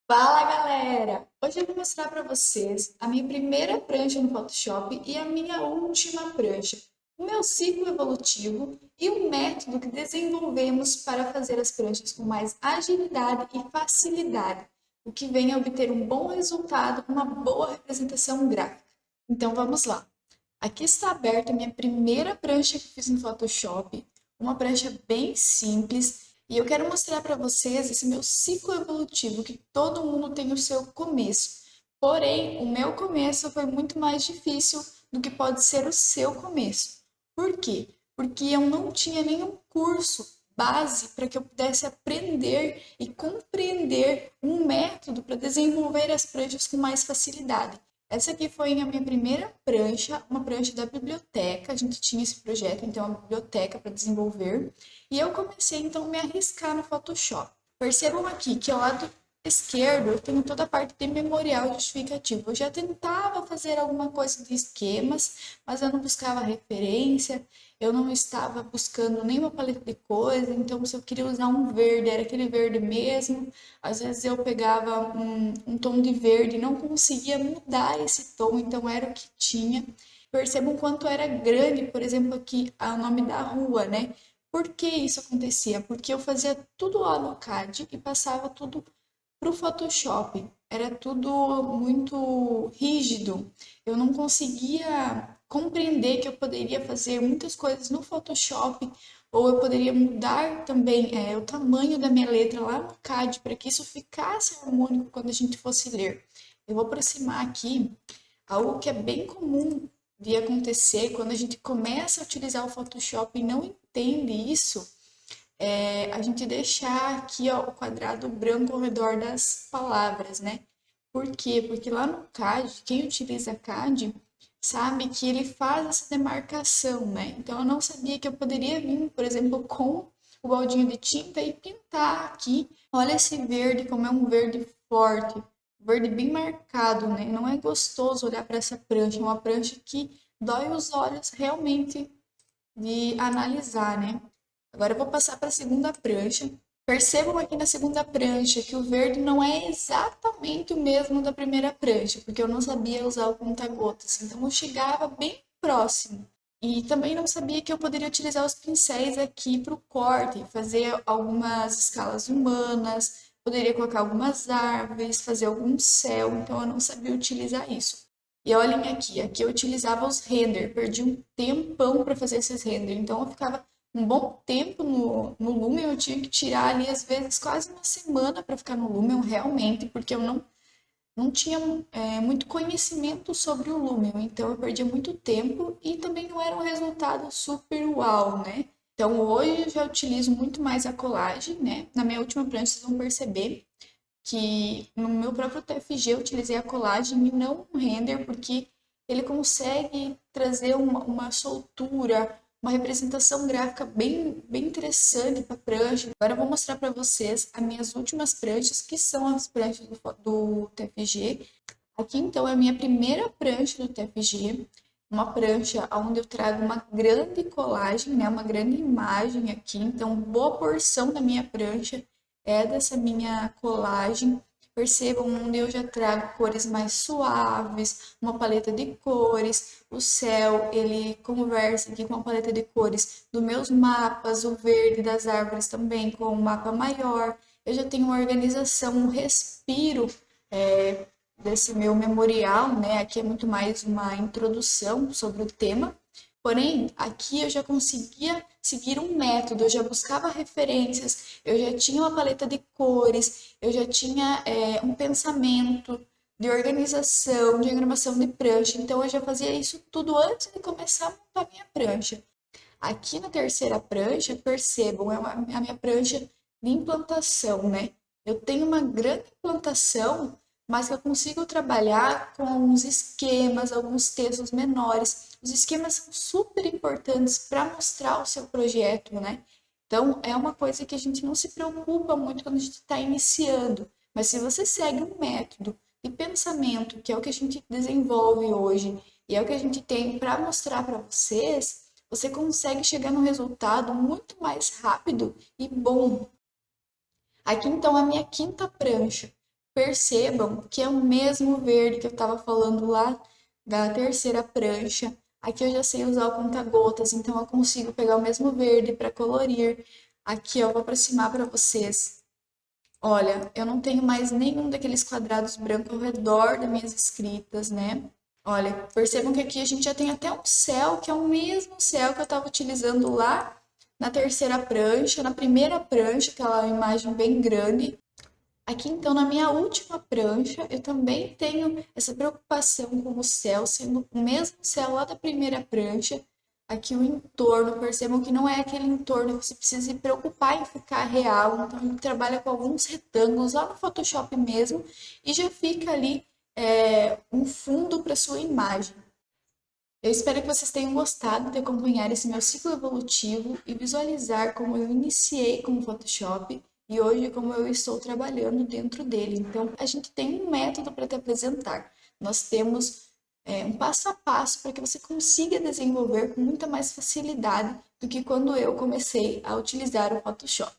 Fala galera! Hoje eu vou mostrar para vocês a minha primeira prancha no Photoshop e a minha última prancha, o meu ciclo evolutivo e o método que desenvolvemos para fazer as pranchas com mais agilidade e facilidade, o que vem a obter um bom resultado, uma boa representação gráfica. Então vamos lá! Aqui está aberta a minha primeira prancha que fiz no Photoshop, uma prancha bem simples, e eu quero mostrar para vocês esse meu ciclo evolutivo, que todo mundo tem o seu começo. Porém, o meu começo foi muito mais difícil do que pode ser o seu começo. Por quê? Porque eu não tinha nenhum curso base para que eu pudesse aprender e compreender um método para desenvolver as pranchas com mais facilidade. Essa aqui foi a minha primeira prancha, uma prancha da biblioteca. A gente tinha esse projeto, então, uma biblioteca para desenvolver. E eu comecei, então, a me arriscar no Photoshop. Percebam aqui que ao lado esquerdo eu tenho toda a parte de memorial justificativo. Eu já tentava fazer alguma coisa de esquemas, mas eu não buscava referência, eu não estava buscando nenhuma paleta de cores, então se eu queria usar um verde, era aquele verde mesmo. Às vezes eu pegava um tom de verde e não conseguia mudar esse tom, então era o que tinha. Percebam quanto era grande, por exemplo, aqui o nome da rua, né? Por que isso acontecia? Porque eu fazia tudo lá no CAD e passava tudo para o Photoshop. Era tudo muito rígido. Eu não conseguia compreender que eu poderia fazer muitas coisas no Photoshop, ou eu poderia mudar também o tamanho da minha letra lá no CAD para que isso ficasse harmônico quando a gente fosse ler. Eu vou aproximar aqui algo que é bem comum de acontecer quando a gente começa a utilizar o Photoshop e não entende isso, a gente deixar aqui ó, o quadrado branco ao redor das palavras, né? Por quê? Porque lá no CAD, quem utiliza CAD sabe que ele faz essa demarcação, né? Então eu não sabia que eu poderia vir, por exemplo, com o baldinho de tinta e pintar aqui. Olha esse verde, como é um verde forte, verde bem marcado, né? Não é gostoso olhar para essa prancha, é uma prancha que dói os olhos realmente de analisar, né? Agora eu vou passar para a segunda prancha. Percebam aqui na segunda prancha que o verde não é exatamente o mesmo da primeira prancha, porque eu não sabia usar o conta-gotas, então eu chegava bem próximo. E também não sabia que eu poderia utilizar os pincéis aqui para o corte, fazer algumas escalas humanas, poderia colocar algumas árvores, fazer algum céu, então eu não sabia utilizar isso. E olhem aqui, aqui eu utilizava os render, perdi um tempão para fazer esses render, então eu ficava um bom tempo no Lumen, eu tinha que tirar ali, às vezes, quase uma semana para ficar no Lumen, realmente, porque eu não tinha muito conhecimento sobre o Lumen, então eu perdia muito tempo e também não era um resultado super uau, né? Então hoje eu já utilizo muito mais a colagem, né? Na minha última prancha vocês vão perceber que no meu próprio TFG eu utilizei a colagem e não o render, porque ele consegue trazer uma soltura, uma representação gráfica bem interessante para a prancha. Agora eu vou mostrar para vocês as minhas últimas pranchas, que são as pranchas do TFG. Aqui então é a minha primeira prancha do TFG, uma prancha onde eu trago uma grande colagem, né, uma grande imagem aqui, então boa porção da minha prancha é dessa minha colagem. Percebam onde eu já trago cores mais suaves, uma paleta de cores. O céu, ele conversa aqui com a paleta de cores dos meus mapas, o verde das árvores também com um mapa maior. Eu já tenho uma organização, um respiro desse meu memorial, né? Aqui é muito mais uma introdução sobre o tema. Porém, aqui eu já conseguia seguir um método, eu já buscava referências, eu já tinha uma paleta de cores, eu já tinha um pensamento de organização, diagramação de prancha. Então, eu já fazia isso tudo antes de começar a montar a minha prancha. Aqui na terceira prancha, percebam, a minha prancha de implantação, né? Eu tenho uma grande implantação, mas que eu consigo trabalhar com alguns esquemas, alguns textos menores. Os esquemas são super importantes para mostrar o seu projeto, né? Então, é uma coisa que a gente não se preocupa muito quando a gente está iniciando, mas se você segue um método de pensamento, que é o que a gente desenvolve hoje, e é o que a gente tem para mostrar para vocês, você consegue chegar num resultado muito mais rápido e bom. Aqui então a minha quinta prancha. percebam que é o mesmo verde que eu estava falando lá da terceira prancha. Aqui eu já sei usar o conta-gotas, então eu consigo pegar o mesmo verde para colorir. Aqui eu vou aproximar para vocês. Olha, eu não tenho mais nenhum daqueles quadrados brancos ao redor das minhas escritas, né? Olha, percebam que aqui a gente já tem até um céu, que é o mesmo céu que eu estava utilizando lá na terceira prancha, na primeira prancha, aquela imagem bem grande. Aqui, então, na minha última prancha, eu também tenho essa preocupação com o céu, sendo o mesmo céu lá da primeira prancha. Aqui o entorno, percebam que não é aquele entorno que você precisa se preocupar em ficar real. Então, a gente trabalha com alguns retângulos lá no Photoshop mesmo e já fica ali um fundo para sua imagem. Eu espero que vocês tenham gostado de acompanhar esse meu ciclo evolutivo e visualizar como eu iniciei com o Photoshop e hoje como eu estou trabalhando dentro dele. Então, a gente tem um método para te apresentar. Nós temos um passo a passo para que você consiga desenvolver com muita mais facilidade do que quando eu comecei a utilizar o Photoshop.